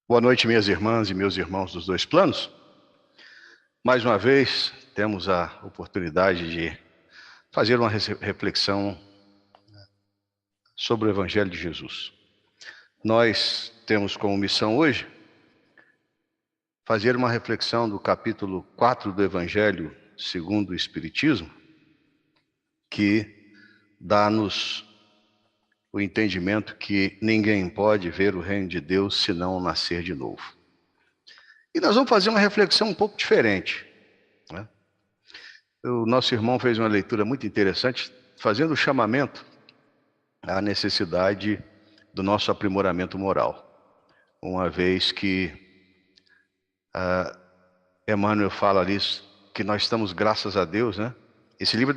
Boa noite, minhas irmãs e meus irmãos dos dois planos. Mais uma vez, temos a oportunidade de fazer uma reflexão sobre o Evangelho de Jesus. Nós temos como missão hoje fazer uma reflexão do capítulo 4 do Evangelho segundo o Espiritismo, que dá-nos o entendimento que ninguém pode ver o reino de Deus se não nascer de novo. E nós vamos fazer uma reflexão um pouco diferente, né? O nosso irmão fez uma leitura muito interessante, fazendo o chamamento à necessidade do nosso aprimoramento moral. Uma vez que Emmanuel fala ali que nós estamos, graças a Deus, né? Esse livro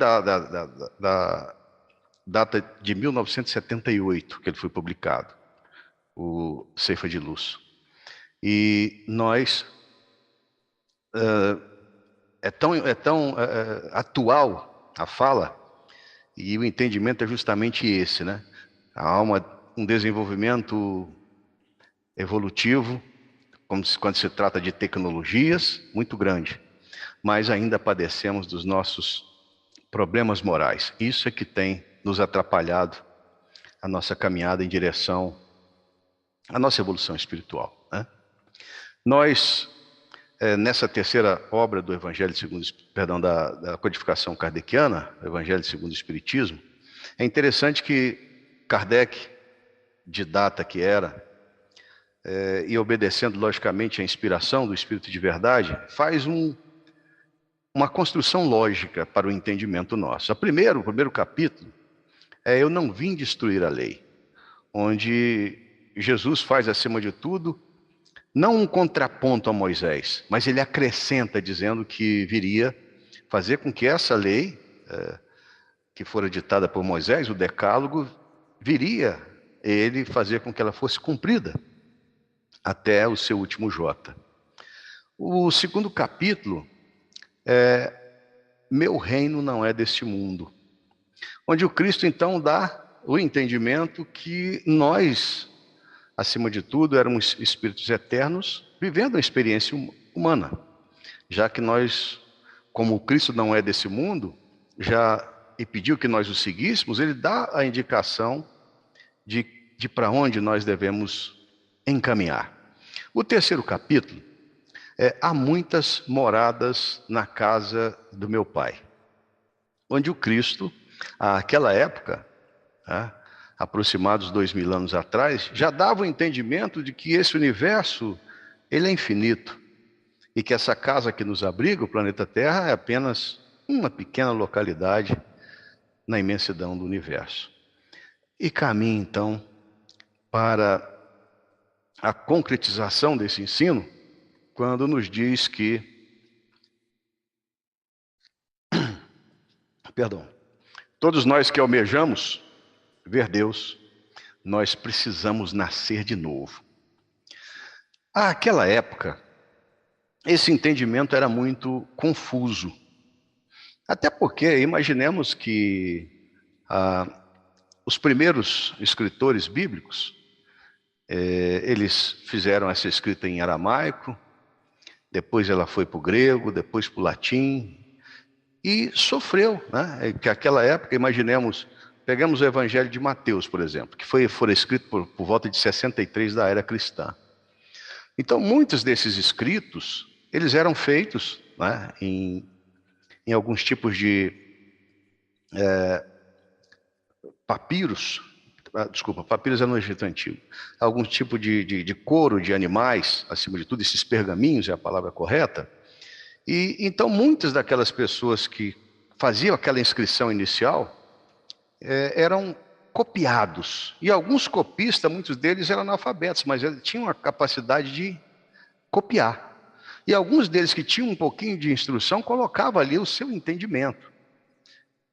data de 1978, que ele foi publicado, o Ceifa de Luz. E nós... É tão atual a fala, e o entendimento é justamente esse, né? Há um desenvolvimento evolutivo, quando se trata de tecnologias, muito grande, mas ainda padecemos dos nossos problemas morais. Isso é que tem nos atrapalhado a nossa caminhada em direção à nossa evolução espiritual, né? Nós, nessa terceira obra do Evangelho segundo, da codificação kardeciana, Evangelho segundo o Espiritismo, é interessante que Kardec, didata que era, e obedecendo logicamente à inspiração do Espírito de Verdade, faz uma construção lógica para o entendimento nosso. O primeiro capítulo é Eu não vim destruir a lei, onde Jesus faz, acima de tudo, não um contraponto a Moisés, mas ele acrescenta dizendo que viria fazer com que essa lei, que fora ditada por Moisés, o Decálogo, viria ele fazer com que ela fosse cumprida até o seu último jota. O segundo capítulo é Meu reino não é deste mundo, onde o Cristo então dá o entendimento que nós, acima de tudo, éramos espíritos eternos, vivendo a experiência humana, já que nós, como o Cristo não é desse mundo, e pediu que nós o seguíssemos, ele dá a indicação de para onde nós devemos encaminhar. O terceiro capítulo é Há muitas moradas na casa do meu Pai, onde o Cristo, àquela época, aproximados 2000 anos atrás, já dava o entendimento de que esse universo ele é infinito e que essa casa que nos abriga, o planeta Terra, é apenas uma pequena localidade na imensidão do universo. E caminha então para a concretização desse ensino quando nos diz que, todos nós que almejamos ver Deus, nós precisamos nascer de novo. Àquela época, esse entendimento era muito confuso. Até porque, imaginemos que os primeiros escritores bíblicos, eles fizeram essa escrita em aramaico, depois ela foi para o grego, depois para o latim, e sofreu, né? Que aquela época, imaginemos, pegamos o Evangelho de Mateus, por exemplo, que foi escrito por volta de 63 da era cristã. Então, muitos desses escritos, eles eram feitos, né, em alguns tipos de papiros, papiros é no Egito Antigo, algum tipo de couro de animais, acima de tudo, esses pergaminhos é a palavra correta. E então muitas daquelas pessoas que faziam aquela inscrição inicial eram copiados. E alguns copistas, muitos deles eram analfabetos, mas eles tinham a capacidade de copiar. E alguns deles que tinham um pouquinho de instrução colocavam ali o seu entendimento.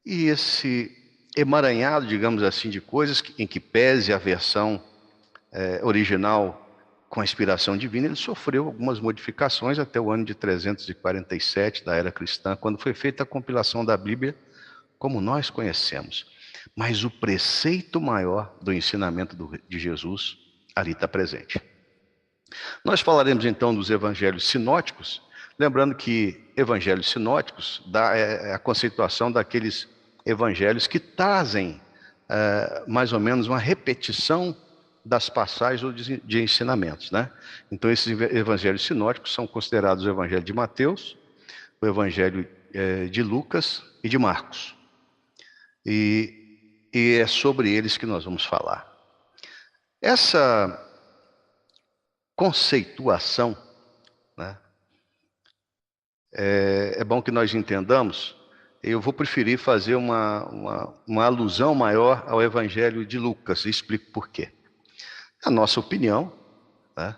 E esse emaranhado, digamos assim, de coisas em que pese a versão original com a inspiração divina, ele sofreu algumas modificações até o ano de 347 da era cristã, quando foi feita a compilação da Bíblia como nós conhecemos. Mas o preceito maior do ensinamento de Jesus ali está presente. Nós falaremos então dos evangelhos sinóticos, lembrando que evangelhos sinóticos é a conceituação daqueles evangelhos que trazem mais ou menos uma repetição das passagens ou de ensinamentos, né? Então esses evangelhos sinóticos são considerados o evangelho de Mateus, o evangelho de Lucas e de Marcos. E é sobre eles que nós vamos falar. Essa conceituação, né, é bom que nós entendamos. Eu vou preferir fazer uma alusão maior ao evangelho de Lucas, e explico por quê. A nossa opinião, né,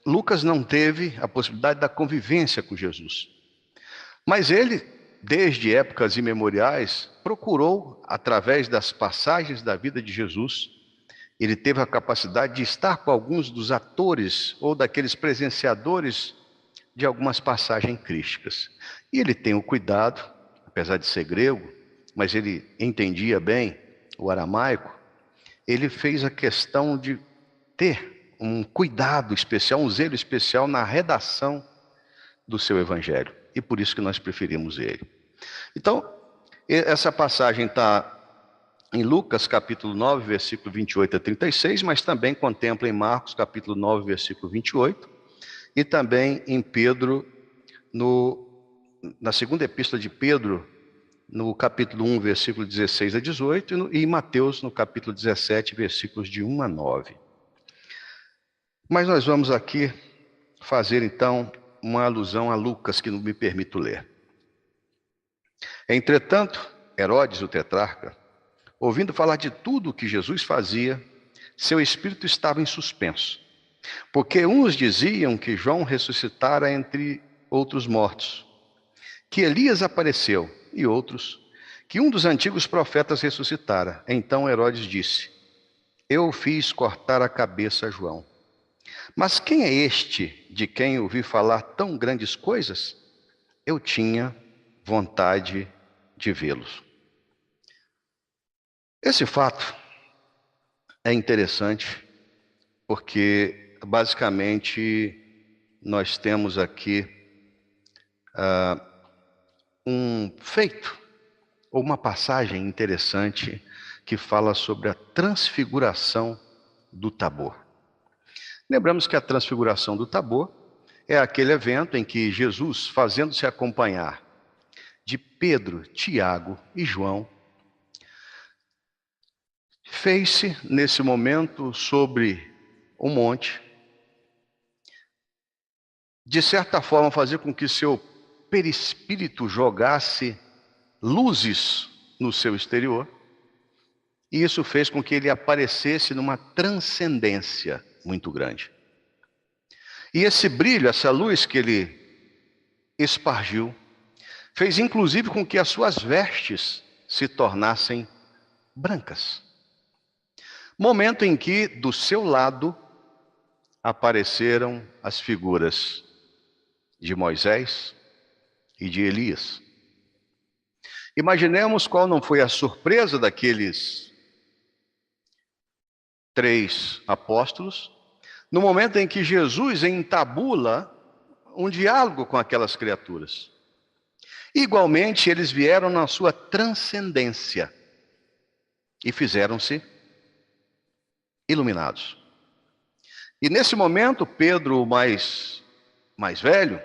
Lucas não teve a possibilidade da convivência com Jesus. Mas ele, desde épocas imemoriais, procurou, através das passagens da vida de Jesus, ele teve a capacidade de estar com alguns dos atores ou daqueles presenciadores de algumas passagens crísticas. E ele tem o cuidado, apesar de ser grego, mas ele entendia bem o aramaico, ele fez a questão de ter um cuidado especial, um zelo especial na redação do seu evangelho. E por isso que nós preferimos ele. Então, essa passagem está em Lucas, capítulo 9, versículo 28 a 36, mas também contempla em Marcos, capítulo 9, versículo 28, e também em Pedro, na segunda epístola de Pedro, no capítulo 1, versículo 16 a 18, e em Mateus, no capítulo 17, versículos de 1 a 9. Mas nós vamos aqui fazer, então, uma alusão a Lucas, que não me permito ler. Entretanto, Herodes, o tetrarca, ouvindo falar de tudo o que Jesus fazia, seu espírito estava em suspenso, porque uns diziam que João ressuscitara entre outros mortos, que Elias apareceu, e outros, que um dos antigos profetas ressuscitara. Então Herodes disse: eu fiz cortar a cabeça a João. Mas quem é este de quem ouvi falar tão grandes coisas? Eu tinha vontade de vê-los. Esse fato é interessante porque, basicamente, nós temos aqui um feito, ou uma passagem interessante, que fala sobre a transfiguração do Tabor. Lembramos que a transfiguração do Tabor é aquele evento em que Jesus, fazendo-se acompanhar de Pedro, Tiago e João, fez-se nesse momento sobre um monte, de certa forma fazer com que seu perispírito jogasse luzes no seu exterior, e isso fez com que ele aparecesse numa transcendência muito grande. E esse brilho, essa luz que ele espargiu, fez inclusive com que as suas vestes se tornassem brancas. Momento em que, do seu lado, apareceram as figuras de Moisés e de Elias. Imaginemos qual não foi a surpresa daqueles 3 apóstolos, no momento em que Jesus entabula um diálogo com aquelas criaturas. Igualmente, eles vieram na sua transcendência e fizeram-se iluminados. E nesse momento, Pedro, o mais velho,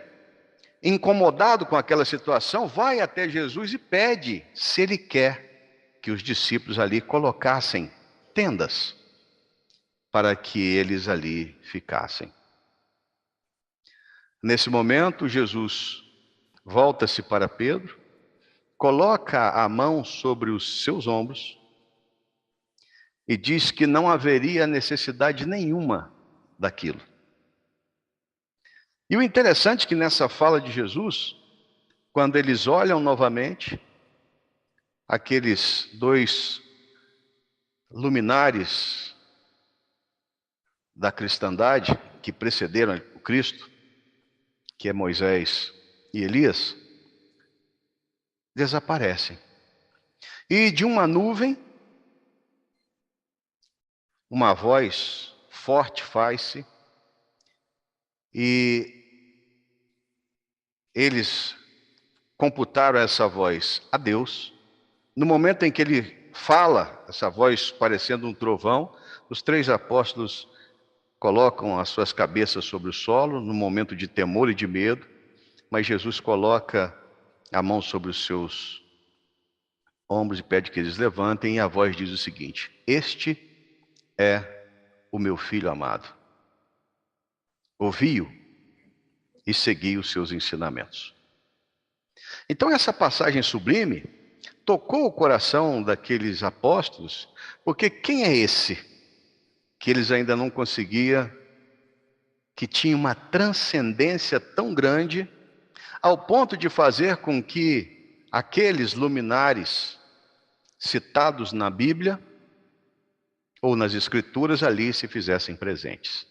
incomodado com aquela situação, vai até Jesus e pede se ele quer que os discípulos ali colocassem tendas para que eles ali ficassem. Nesse momento, Jesus volta-se para Pedro, coloca a mão sobre os seus ombros e diz que não haveria necessidade nenhuma daquilo. E o interessante é que nessa fala de Jesus, quando eles olham novamente, aqueles 2 luminares da cristandade que precederam o Cristo, que é Moisés e Elias, desaparecem. E de uma nuvem, uma voz forte faz-se, e eles computaram essa voz a Deus. No momento em que ele fala, essa voz parecendo um trovão, os 3 apóstolos colocam as suas cabeças sobre o solo, num momento de temor e de medo, mas Jesus coloca a mão sobre os seus ombros e pede que eles levantem, e a voz diz o seguinte: este é o meu filho amado. Ouvi-o e segui os seus ensinamentos. Então essa passagem sublime tocou o coração daqueles apóstolos, porque quem é esse que eles ainda não conseguiam, que tinha uma transcendência tão grande, ao ponto de fazer com que aqueles luminares citados na Bíblia ou nas Escrituras ali se fizessem presentes?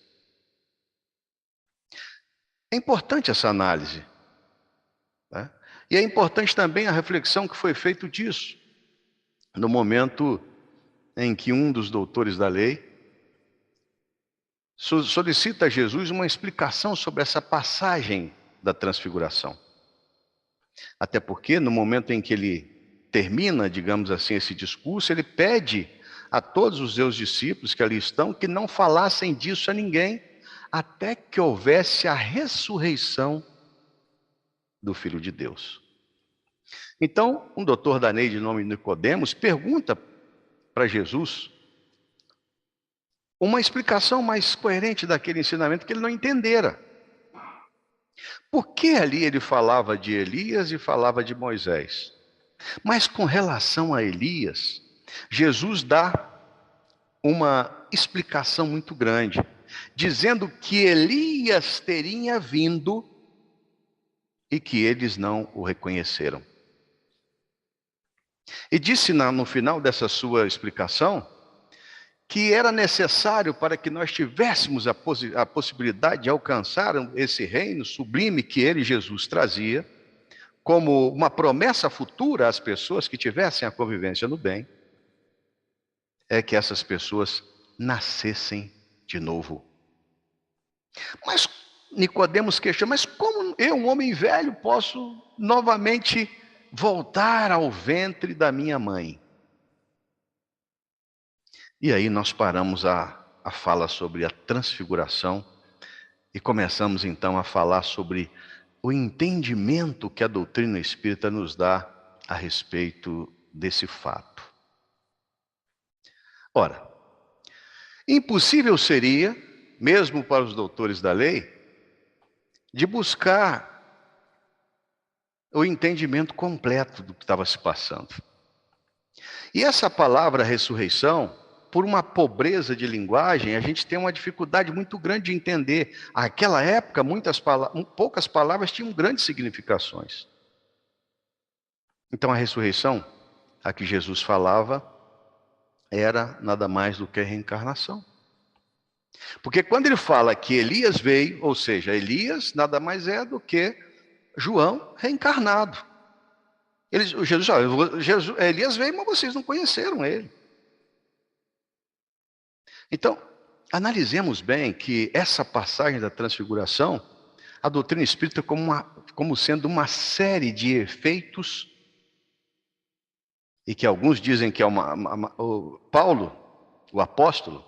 É importante essa análise, né? E é importante também a reflexão que foi feita disso, no momento em que um dos doutores da lei solicita a Jesus uma explicação sobre essa passagem da transfiguração. Até porque, no momento em que ele termina, digamos assim, esse discurso, ele pede a todos os seus discípulos que ali estão que não falassem disso a ninguém, até que houvesse a ressurreição do Filho de Deus. Então, um doutor da lei de nome Nicodemos pergunta para Jesus uma explicação mais coerente daquele ensinamento que ele não entendera. Por que ali ele falava de Elias e falava de Moisés? Mas com relação a Elias, Jesus dá uma explicação muito grande, dizendo que Elias teria vindo e que eles não o reconheceram. E disse no final dessa sua explicação que era necessário, para que nós tivéssemos a possibilidade de alcançar esse reino sublime que ele, Jesus, trazia, como uma promessa futura às pessoas que tivessem a convivência no bem, é que essas pessoas nascessem de novo. Mas Nicodemos questiona: mas como eu, um homem velho, posso novamente voltar ao ventre da minha mãe? E aí nós paramos a fala sobre a transfiguração e começamos então a falar sobre o entendimento que a doutrina espírita nos dá a respeito desse fato. Ora, impossível seria, mesmo para os doutores da lei, de buscar o entendimento completo do que estava se passando. E essa palavra ressurreição, por uma pobreza de linguagem, a gente tem uma dificuldade muito grande de entender. Naquela época, poucas palavras tinham grandes significações. Então a ressurreição, a que Jesus falava, era nada mais do que a reencarnação. Porque quando ele fala que Elias veio, ou seja, Elias nada mais é do que João reencarnado. Elias veio, mas vocês não conheceram ele. Então, analisemos bem que essa passagem da transfiguração, a doutrina espírita como sendo uma série de efeitos, e que alguns dizem que é Paulo, o apóstolo,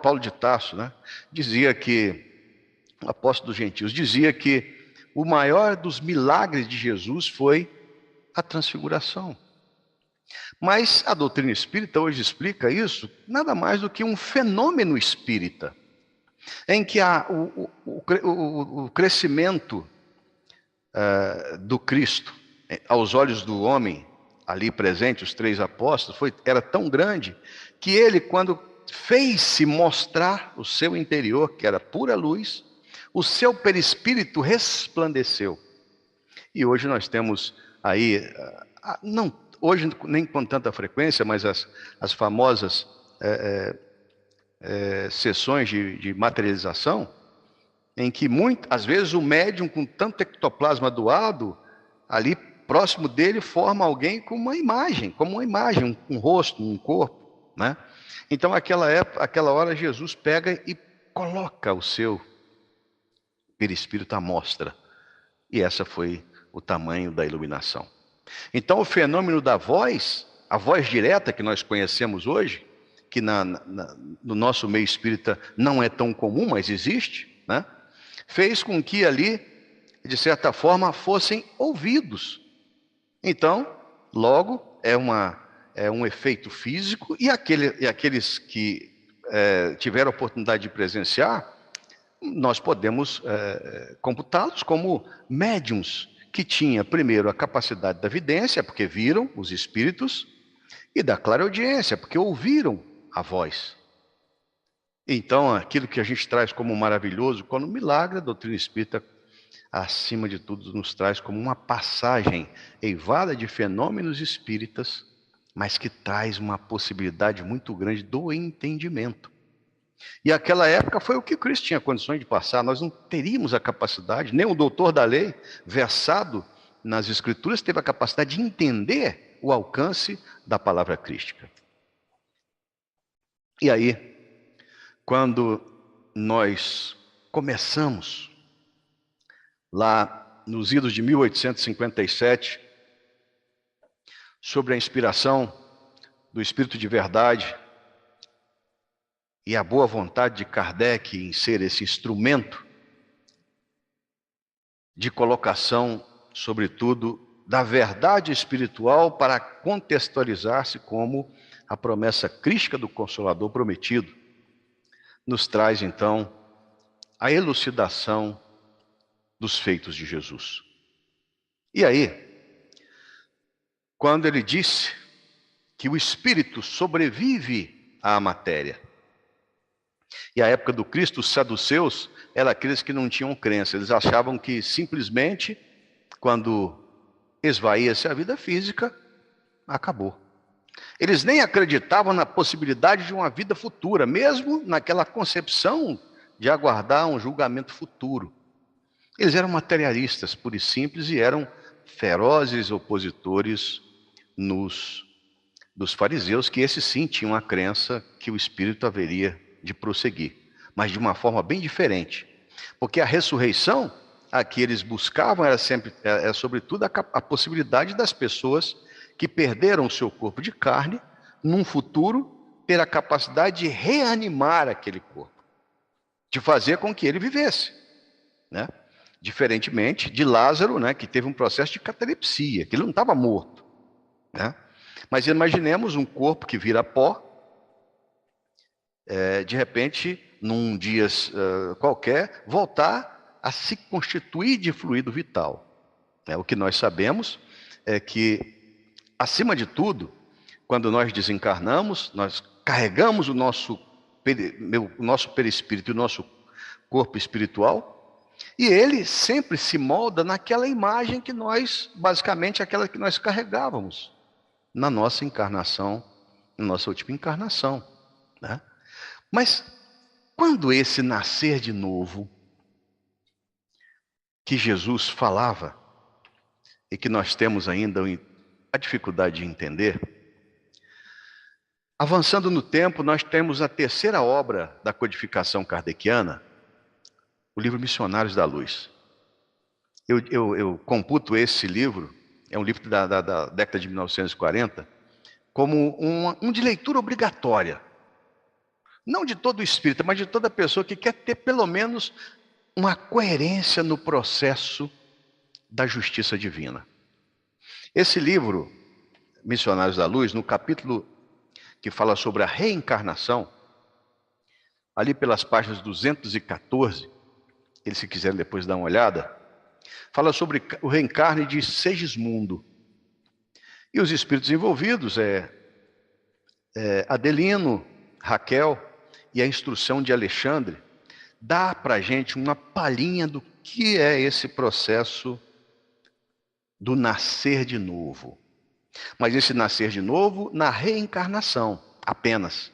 Paulo de Tarso, né, dizia que, o apóstolo dos gentios, dizia que o maior dos milagres de Jesus foi a transfiguração. Mas a doutrina espírita hoje explica isso nada mais do que um fenômeno espírita, em que o crescimento do Cristo, aos olhos do homem, ali presente, os 3 apóstolos, era tão grande, que ele, quando fez-se mostrar o seu interior, que era pura luz, o seu perispírito resplandeceu. E hoje nós temos aí, não hoje nem com tanta frequência, mas as famosas sessões de materialização, em que às vezes o médium com tanto ectoplasma doado, ali próximo dele forma alguém com uma imagem, como uma imagem, um rosto, um corpo, né? Então, aquela hora, Jesus pega e coloca o seu perispírito à mostra. E essa foi o tamanho da iluminação. Então, o fenômeno da voz, a voz direta que nós conhecemos hoje, que no nosso meio espírita não é tão comum, mas existe, né? Fez com que ali, de certa forma, fossem ouvidos. Então, logo, é um efeito físico, e aqueles que tiveram a oportunidade de presenciar, nós podemos computá-los como médiuns que tinha, primeiro, a capacidade da vidência, porque viram os espíritos, e da clareaudiência, porque ouviram a voz. Então, aquilo que a gente traz como maravilhoso, como milagre, a doutrina espírita, acima de tudo, nos traz como uma passagem eivada de fenômenos espíritas, mas que traz uma possibilidade muito grande do entendimento. E aquela época foi o que Cristo tinha condições de passar. Nós não teríamos a capacidade, nem o doutor da lei, versado nas Escrituras, teve a capacidade de entender o alcance da palavra crística. E aí, quando nós começamos, lá nos idos de 1857, sobre a inspiração do Espírito de Verdade, e a boa vontade de Kardec em ser esse instrumento de colocação, sobretudo, da verdade espiritual para contextualizar-se como a promessa crística do Consolador prometido, nos traz, então, a elucidação dos feitos de Jesus. E aí, quando ele disse que o Espírito sobrevive à matéria, e a época do Cristo, os saduceus eram aqueles que não tinham crença. Eles achavam que simplesmente, quando esvaía-se a vida física, acabou. Eles nem acreditavam na possibilidade de uma vida futura, mesmo naquela concepção de aguardar um julgamento futuro. Eles eram materialistas, puros e simples, e eram ferozes opositores dos fariseus, que esses sim tinham a crença que o Espírito haveria de prosseguir, mas de uma forma bem diferente, porque a ressurreição a que eles buscavam era sobretudo a possibilidade das pessoas que perderam o seu corpo de carne, num futuro, ter a capacidade de reanimar aquele corpo, de fazer com que ele vivesse, né? Diferentemente de Lázaro, né, que teve um processo de catalepsia, que ele não estava morto, né? Mas imaginemos um corpo que vira pó, de repente, num dia qualquer, voltar a se constituir de fluido vital. O que nós sabemos é que, acima de tudo, quando nós desencarnamos, nós carregamos o nosso perispírito e o nosso corpo espiritual, e ele sempre se molda naquela imagem que nós, basicamente, aquela que nós carregávamos na nossa encarnação, na nossa última encarnação, né? Mas quando esse nascer de novo, que Jesus falava, e que nós temos ainda a dificuldade de entender, avançando no tempo, nós temos a terceira obra da codificação kardeciana, o livro Missionários da Luz. Eu computo esse livro, é um livro da década de 1940, como um de leitura obrigatória. Não de todo espírita, mas de toda pessoa que quer ter pelo menos uma coerência no processo da justiça divina. Esse livro, Missionários da Luz, no capítulo que fala sobre a reencarnação, ali pelas páginas 214, eles se quiserem depois dar uma olhada, fala sobre o reencarne de Segismundo. E os espíritos envolvidos Adelino, Raquel e a instrução de Alexandre, dá para a gente uma palhinha do que é esse processo do nascer de novo. Mas esse nascer de novo na reencarnação, apenas.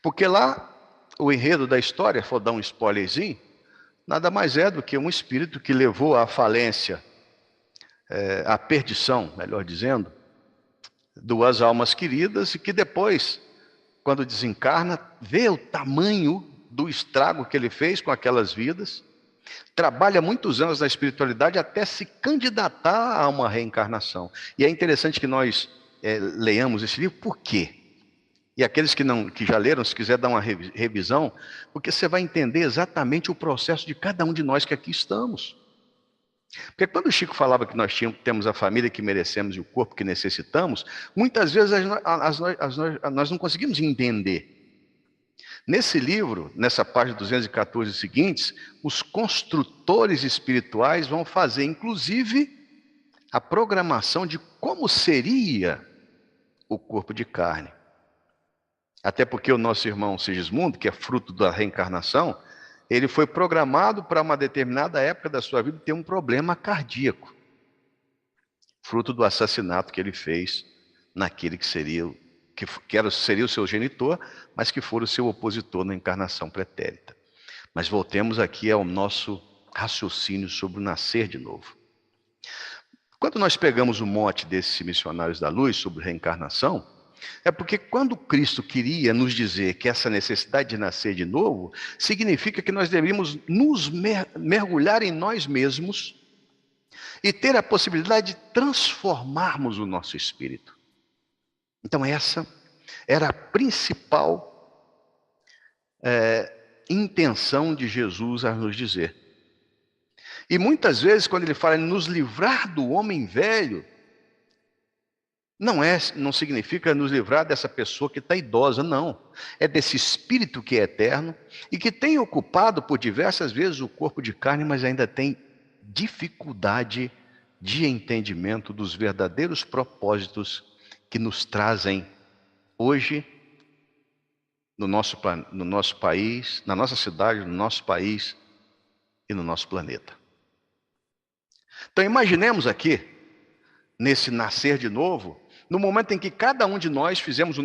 Porque lá, o enredo da história, vou dar um spoilerzinho, nada mais é do que um espírito que levou à falência, à perdição, melhor dizendo, duas almas queridas e que depois, quando desencarna, vê o tamanho do estrago que ele fez com aquelas vidas, trabalha muitos anos na espiritualidade até se candidatar a uma reencarnação. E é interessante que nós leiamos esse livro, por quê? E aqueles que não, que já leram, se quiser dar uma revisão, porque você vai entender exatamente o processo de cada um de nós que aqui estamos. Porque quando o Chico falava que temos a família que merecemos e o corpo que necessitamos, muitas vezes nós não conseguimos entender. Nesse livro, nessa página 214 seguintes, os construtores espirituais vão fazer, inclusive, a programação de como seria o corpo de carne. Até porque o nosso irmão Sigismundo, que é fruto da reencarnação, ele foi programado para uma determinada época da sua vida ter um problema cardíaco, fruto do assassinato que ele fez naquele que seria o seu genitor, mas que for o seu opositor na encarnação pretérita. Mas voltemos aqui ao nosso raciocínio sobre o nascer de novo. Quando nós pegamos o mote desses missionários da luz sobre reencarnação, é porque quando Cristo queria nos dizer que essa necessidade de nascer de novo, significa que nós deveríamos nos mergulhar em nós mesmos e ter a possibilidade de transformarmos o nosso espírito. Então essa era a principal intenção de Jesus a nos dizer. E muitas vezes quando ele fala em nos livrar do homem velho, não significa nos livrar dessa pessoa que está idosa, não. É desse espírito que é eterno e que tem ocupado por diversas vezes o corpo de carne, mas ainda tem dificuldade de entendimento dos verdadeiros propósitos que nos trazem hoje no nosso país, na nossa cidade, no nosso país e no nosso planeta. Então imaginemos aqui, nesse nascer de novo, no momento em que cada um de nós fizemos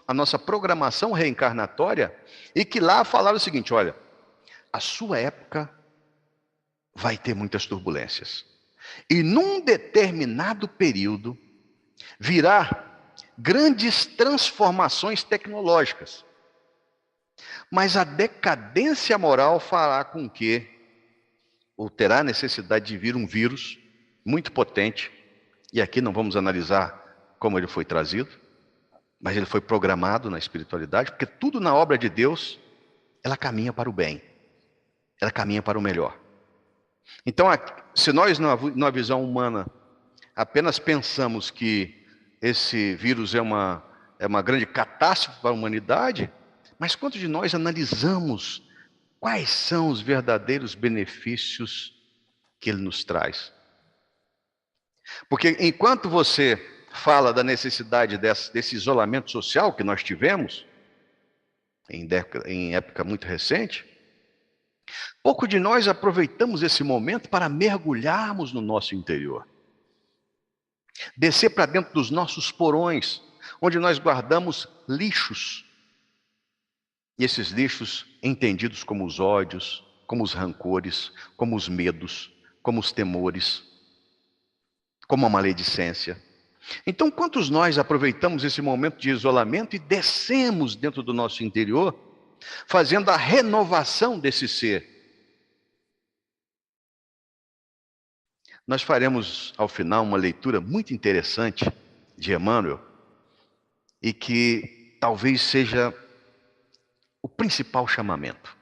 a nossa programação reencarnatória e que lá falaram o seguinte: olha, a sua época vai ter muitas turbulências. E num determinado período virá grandes transformações tecnológicas. Mas a decadência moral fará com que, ou terá necessidade de vir um vírus muito potente, e aqui não vamos analisar como ele foi trazido, mas ele foi programado na espiritualidade, porque tudo na obra de Deus, ela caminha para o bem, ela caminha para o melhor. Então, se nós, na visão humana, apenas pensamos que esse vírus é uma grande catástrofe para a humanidade, mas quantos de nós analisamos quais são os verdadeiros benefícios que ele nos traz? Porque enquanto você fala da necessidade desse isolamento social que nós tivemos, em época muito recente, pouco de nós aproveitamos esse momento para mergulharmos no nosso interior. Descer para dentro dos nossos porões, onde nós guardamos lixos. E esses lixos entendidos como os ódios, como os rancores, como os medos, como os temores, como a maledicência. Então, quantos nós aproveitamos esse momento de isolamento e descemos dentro do nosso interior, fazendo a renovação desse ser? Nós faremos, ao final, uma leitura muito interessante de Emmanuel, e que talvez seja o principal chamamento.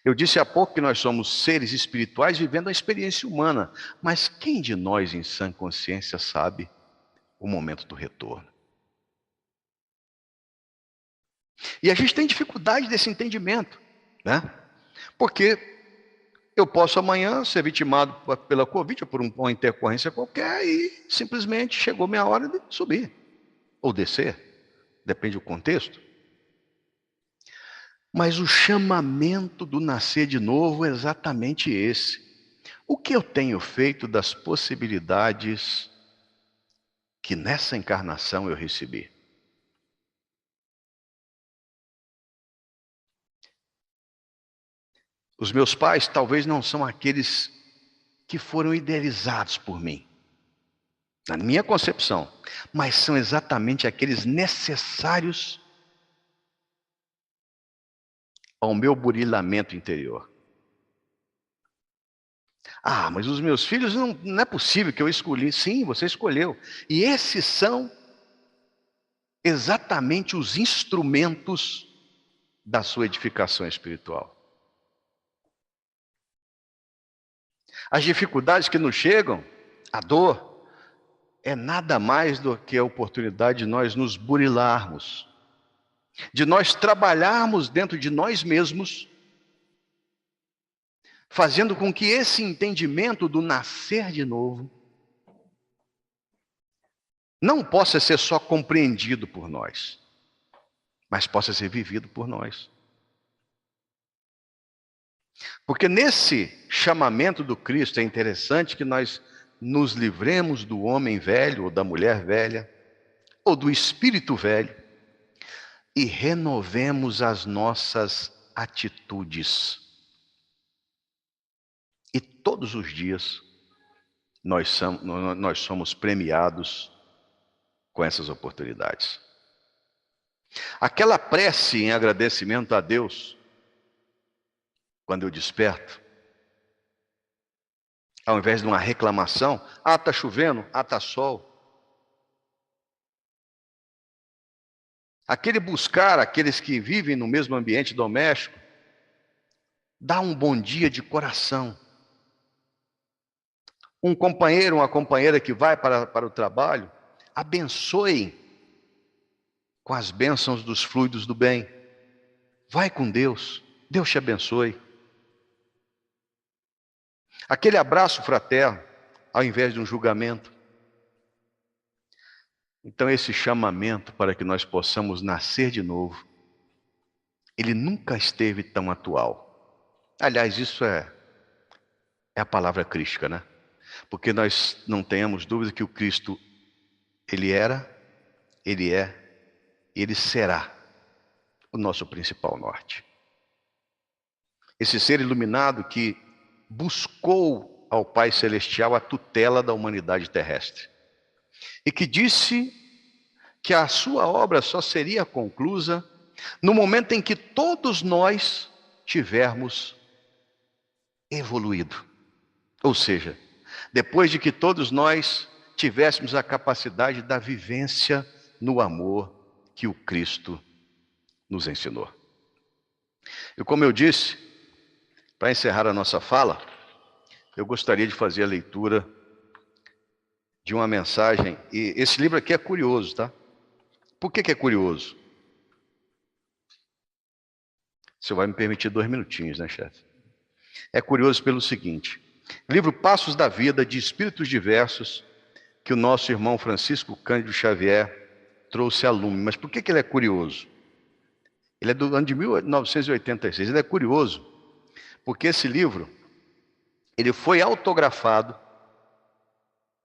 Eu disse há pouco que nós somos seres espirituais vivendo a experiência humana, mas quem de nós, em sã consciência, sabe o momento do retorno? E a gente tem dificuldade desse entendimento, né? Porque eu posso amanhã ser vitimado pela Covid ou por uma intercorrência qualquer e simplesmente chegou minha hora de subir ou descer, depende do contexto. Mas o chamamento do nascer de novo é exatamente esse. O que eu tenho feito das possibilidades que nessa encarnação eu recebi? Os meus pais talvez não são aqueles que foram idealizados por mim. na minha concepção, mas são exatamente aqueles necessários ao meu burilamento interior. Ah, mas os meus filhos não é possível que eu escolhi. Sim, você escolheu. E esses são exatamente os instrumentos da sua edificação espiritual. As dificuldades que nos chegam, a dor, é nada mais do que a oportunidade de nós nos burilarmos, de nós trabalharmos dentro de nós mesmos, fazendo com que esse entendimento do nascer de novo não possa ser só compreendido por nós, mas possa ser vivido por nós. Porque nesse chamamento do Cristo é interessante que nós nos livremos do homem velho, ou da mulher velha, ou do espírito velho, e renovemos as nossas atitudes. E todos os dias nós somos premiados com essas oportunidades. Aquela prece em agradecimento a Deus, quando eu desperto, ao invés de uma reclamação, está chovendo, está sol. Aquele buscar aqueles que vivem no mesmo ambiente doméstico, dá um bom dia de coração. Um companheiro, uma companheira que vai para o trabalho, abençoe com as bênçãos dos fluidos do bem. Vai com Deus, Deus te abençoe. Aquele abraço fraterno, ao invés de um julgamento. Então esse chamamento para que nós possamos nascer de novo, ele nunca esteve tão atual. Aliás, isso é a palavra crística, né? Porque nós não tenhamos dúvida que o Cristo, ele era, ele é, ele será o nosso principal norte. Esse ser iluminado que buscou ao Pai Celestial a tutela da humanidade terrestre. E que disse que a sua obra só seria conclusa no momento em que todos nós tivermos evoluído. Ou seja, depois de que todos nós tivéssemos a capacidade da vivência no amor que o Cristo nos ensinou. E como eu disse, para encerrar a nossa fala, eu gostaria de fazer a leitura de uma mensagem, e esse livro aqui é curioso, tá? Por que é curioso? Você vai me permitir 2 minutinhos, né, chefe? É curioso pelo seguinte: livro Passos da Vida, de Espíritos Diversos, que o nosso irmão Francisco Cândido Xavier trouxe a lume. Mas por que ele é curioso? Ele é do ano de 1986. Ele é curioso porque esse livro, ele foi autografado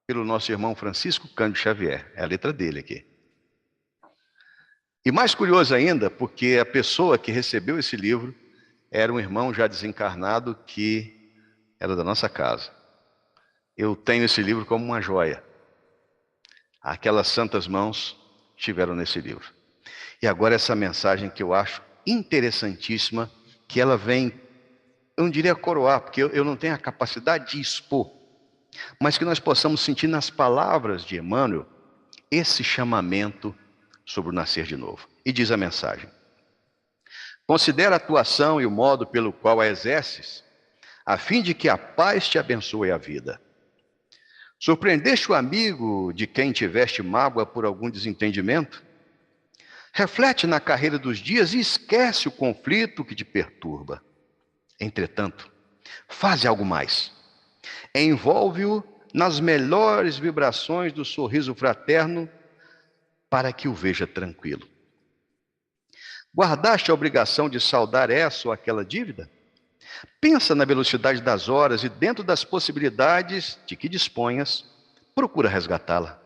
pelo nosso irmão Francisco Cândido Xavier. É a letra dele aqui. E mais curioso ainda, porque a pessoa que recebeu esse livro era um irmão já desencarnado que era da nossa casa. Eu tenho esse livro como uma joia. Aquelas santas mãos estiveram nesse livro. E agora essa mensagem que eu acho interessantíssima, que ela vem, eu não diria coroar, porque eu não tenho a capacidade de expor, mas que nós possamos sentir nas palavras de Emmanuel esse chamamento sobre o nascer de novo. E diz a mensagem: considera a tua ação e o modo pelo qual a exerces, a fim de que a paz te abençoe a vida. Surpreendeste o amigo de quem tiveste mágoa por algum desentendimento? Reflete na carreira dos dias e esquece o conflito que te perturba. Entretanto, faze algo mais. Envolve-o nas melhores vibrações do sorriso fraterno para que o veja tranquilo. Guardaste a obrigação de saldar essa ou aquela dívida? Pensa na velocidade das horas e, dentro das possibilidades de que disponhas, procura resgatá-la.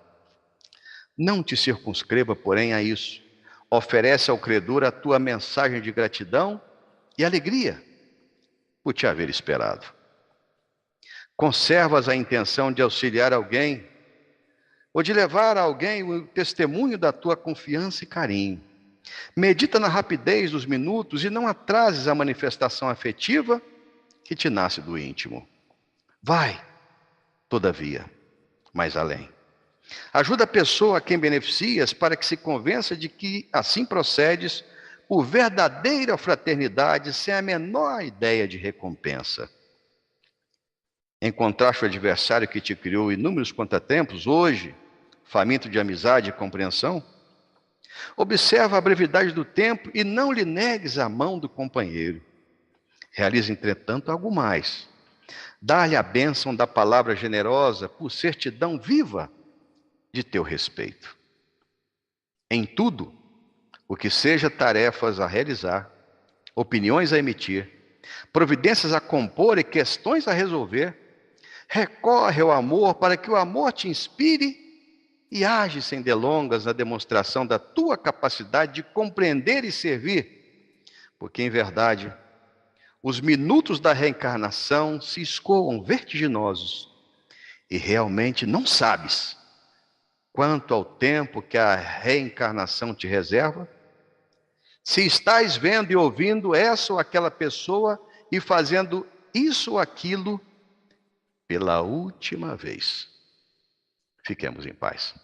Não te circunscreva, porém, a isso. Oferece ao credor a tua mensagem de gratidão e alegria por te haver esperado. Conservas a intenção de auxiliar alguém ou de levar a alguém o testemunho da tua confiança e carinho. Medita na rapidez dos minutos e não atrases a manifestação afetiva que te nasce do íntimo. Vai, todavia, mais além. Ajuda a pessoa a quem beneficias para que se convença de que assim procedes por verdadeira fraternidade, sem a menor ideia de recompensa. Encontraste o adversário que te criou inúmeros contratempos, hoje, faminto de amizade e compreensão? Observa a brevidade do tempo e não lhe negues a mão do companheiro. Realiza, entretanto, algo mais. Dá-lhe a bênção da palavra generosa por certidão viva de teu respeito. Em tudo, o que seja tarefas a realizar, opiniões a emitir, providências a compor e questões a resolver, recorre ao amor para que o amor te inspire e age sem delongas na demonstração da tua capacidade de compreender e servir, porque, em verdade, os minutos da reencarnação se escoam vertiginosos e realmente não sabes quanto ao tempo que a reencarnação te reserva, se estás vendo e ouvindo essa ou aquela pessoa e fazendo isso ou aquilo pela última vez. Fiquemos em paz.